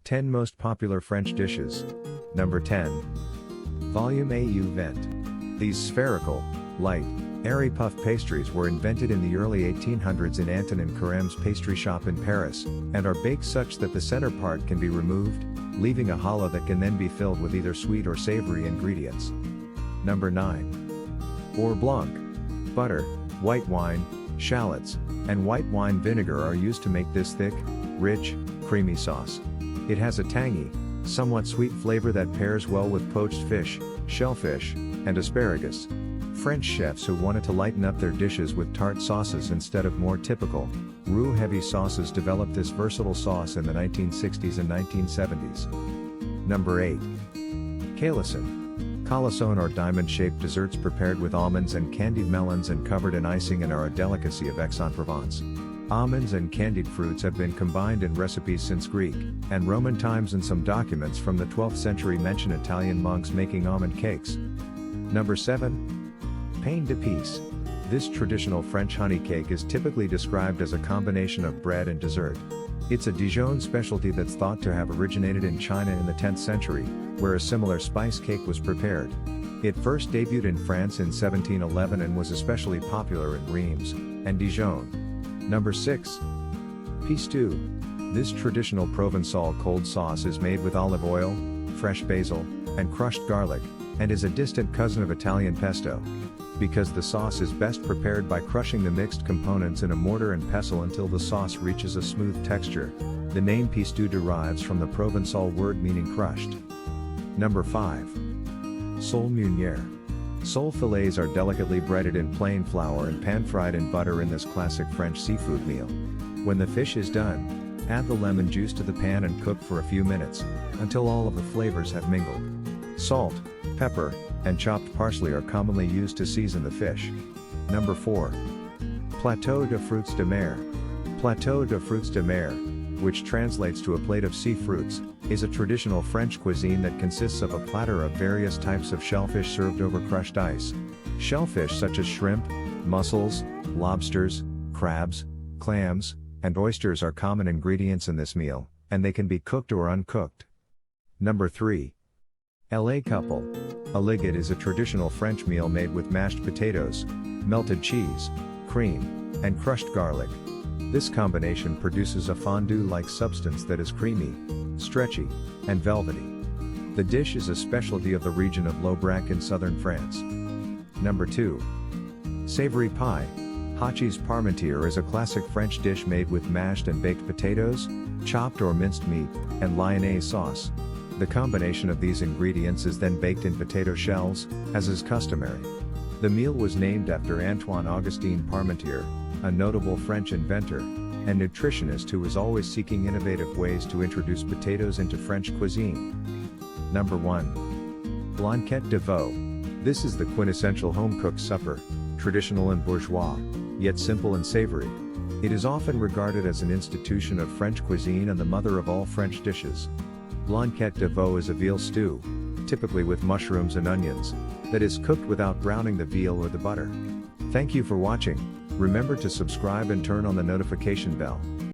10 Most Popular French Dishes. Number 10. Volume au vent. These spherical, light, airy puff pastries were invented in the early 1800s in Anton and Carême's pastry shop in Paris, and are baked such that the center part can be removed, leaving a hollow that can then be filled with either sweet or savory ingredients. Number 9. Beurre blanc. Butter, white wine, shallots, and white wine vinegar are used to make this thick, rich, creamy sauce. It has a tangy, somewhat sweet flavor that pairs well with poached fish, shellfish, and asparagus. French chefs who wanted to lighten up their dishes with tart sauces instead of more typical, roux-heavy sauces developed this versatile sauce in the 1960s and 1970s. Number 8. Calisson. Calisson are diamond-shaped desserts prepared with almonds and candied melons and covered in icing and are a delicacy of Aix-en-Provence. Almonds and candied fruits have been combined in recipes since Greek and Roman times, and some documents from the 12th century mention Italian monks making almond cakes. Number 7. Pain d'épices. This traditional French honey cake is typically described as a combination of bread and dessert. It's a Dijon specialty that's thought to have originated in China in the 10th century, where a similar spice cake was prepared. It first debuted in France in 1711 and was especially popular in Reims and Dijon. Number 6. Pesto. This traditional Provençal cold sauce is made with olive oil, fresh basil, and crushed garlic, and is a distant cousin of Italian pesto. Because the sauce is best prepared by crushing the mixed components in a mortar and pestle until the sauce reaches a smooth texture, the name pesto derives from the Provençal word meaning crushed. Number 5. Sole meunière. Sole fillets are delicately breaded in plain flour and pan-fried in butter in this classic French seafood meal. When the fish is done, add the lemon juice to the pan and cook for a few minutes, until all of the flavors have mingled. Salt, pepper, and chopped parsley are commonly used to season the fish. Number 4. Plateau de fruits de mer. Plateau de fruits de mer, which translates to a plate of sea fruits, is a traditional French cuisine that consists of a platter of various types of shellfish served over crushed ice. Shellfish such as shrimp, mussels, lobsters, crabs, clams, and oysters are common ingredients in this meal, and they can be cooked or uncooked. Number 3. La couple. A ligette is a traditional French meal made with mashed potatoes, melted cheese, cream, and crushed garlic. This combination produces a fondue-like substance that is creamy, stretchy, and velvety. The dish is a specialty of the region of L'Aubrac in southern France. Number 2. Savory pie. Hachis parmentier is a classic French dish made with mashed and baked potatoes, chopped or minced meat, and lyonnaise sauce. The combination of these ingredients is then baked in potato shells, as is customary. The meal was named after Antoine-Augustin Parmentier, a notable French inventor and nutritionist who was always seeking innovative ways to introduce potatoes into French cuisine. Number 1. Blanquette de veau. This is the quintessential home-cooked supper, traditional and bourgeois, yet simple and savory. It is often regarded as an institution of French cuisine and the mother of all French dishes. Blanquette de veau is a veal stew, typically with mushrooms and onions, that is cooked without browning the veal or the butter. Thank you for watching. Remember to subscribe and turn on the notification bell.